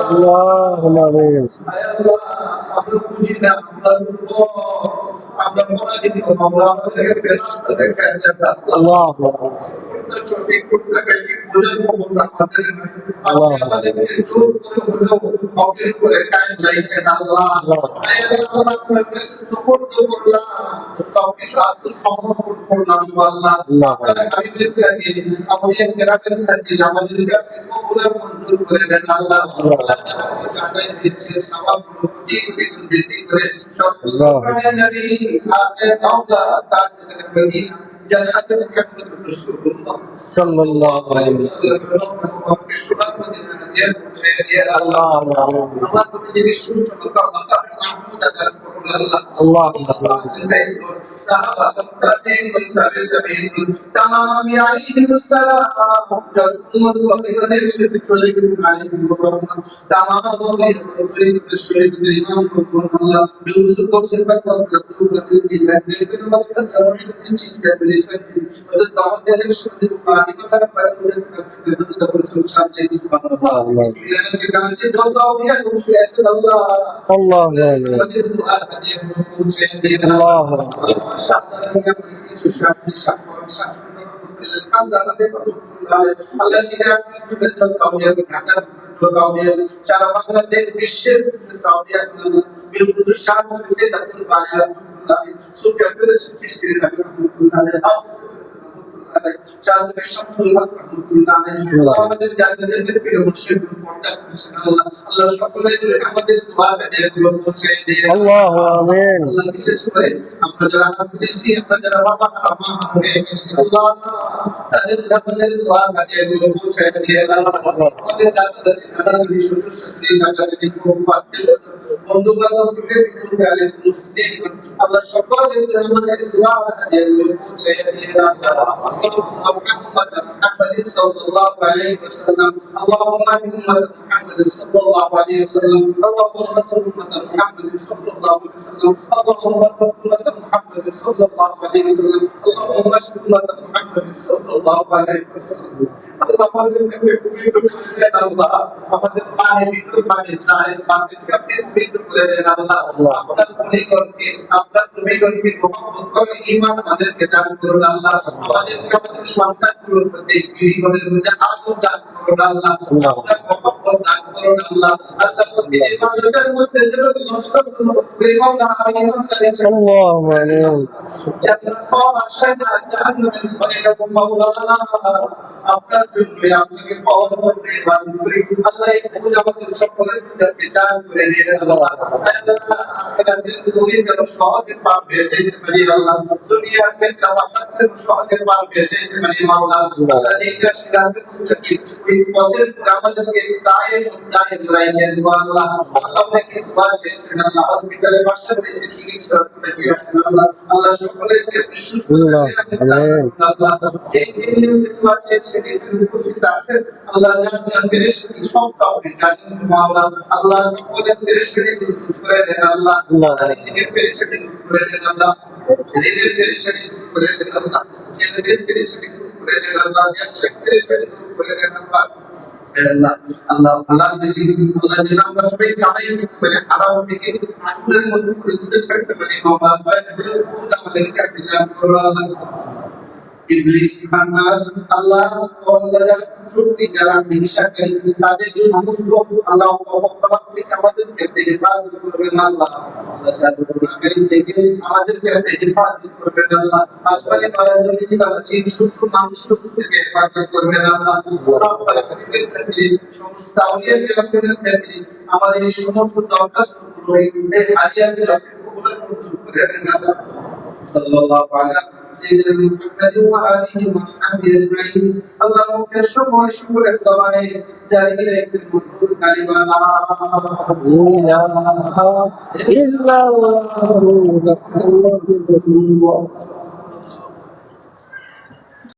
اللهم آمين. اللهم آمين. صلى الله عليه وسلم. اللهم সারা বাংলাদেশ বিশ্বের اللهم محمد صلى الله عليه وسلم اللهم صل على محمد صلى الله عليه وسلم اللهم محمد صلى الله عليه وسلم اللهم اشف محمد صلى الله عليه وسلم আল্লাহ আমাদের পানি বিদ্যুৎ পানি চাই পানিকে আপনি বিদ্যুৎ করে দেন আল্লাহ আপনার তুমি করবে মোহাম্মদ করে ঈমান আমাদেরকে দান করুন আল্লাহ আমাদেরকে আমাদের সন্তানগুলোর প্রতি জীবনের মধ্যে আস্থা দান করুন আল্লাহ আপনার মোহাম্মদ দান করুন আল্লাহ আল্লাহ এই মানুষের মধ্যে যেন নষ্ট প্রেম না হয় আল্লাহু আমিন জান্নাত পাওয়ার আশায় না জাহান্নামের ভয়ে মাওলানা আপনার জন্য আপনাকে পাওয়ার করতে বাধ্য করি আল্লাহ এই পূজা আমাদের সকলের মধ্যে দান করে দিন আল্লাহ আখিরাতের দুনিয়া যেন সহজে পার পেয়ে যেতে পারি আল্লাহ দুনিয়াতে তাওয়াসাতে সহজে পার পেয়ে যেতে পারি মাওলানা আল্লাহ এই সিরাতের মুস্তাকিম এই পথের আমাদেরকে কায়েম দায়েম রাখেন আল্লাহ আপনাকে দোয়া চেয়েছেন আল্লাহ হসপিটালে বাসাতে চিকিৎসা করে দিয়েছেন আল্লাহ আল্লাহ সকলকে সুস্থ রাখেন আল্লাহ এই দোয়া চেয়েছেন উপস্থিত আছেন আল্লাহ জান্নাত পেরেশানি সব আপনি জানেন মাওলানা আল্লাহ সকলের পেরেশানি দূর করে দেন আল্লাহ রিজিকের পেরেশানি দূর করে দেন আল্লাহ ঋণের পেরেশানি দূর করে দেন আল্লাহ ছেলেদের পেরেশানি দূর করে দেন আল্লাহ ব্যবসার পেরেশানি দূর করে দেন আল্লাহ আল্লাহ আল্লাহ রিজিক আল্লাহ যেন আমরা সবাই কামাই করে হারাম থেকে আপনার মধ্যে করে দূরে থাকতে পারি মাওলানা আমাদেরকে আপনি দান করুন আল্লাহ ইবলিস খান্নাস আল্লাহ আল্লাহ চুক্তি যারা হিংসা করে তাদের যে সমস্ত আল্লাহ অপরাধ থেকে আমাদেরকে হেফাজত করবেন আল্লাহ আল্লাহ জাদুকারী থেকে আমাদেরকে হেফাজত করবেন আল্লাহ আসমানে পারা জমিনে পারা জিন শুক্র মানুষ থেকে হেফাজত করবেন আল্লাহ সমস্ত আউলিয়া কেরামের ক্ষেত্রে আমাদের এই সমস্ত দরখাস্তগুলো এই হাজিয়াগুলো কবুল করবেন আল্লাহ সাল্লাল্লাহু আলাইহি سيدنا محمد وآله وصحبه أجمعين اللهم كشف وشكر الزمان جاري إليك المنظور كلمة لا إله إلا الله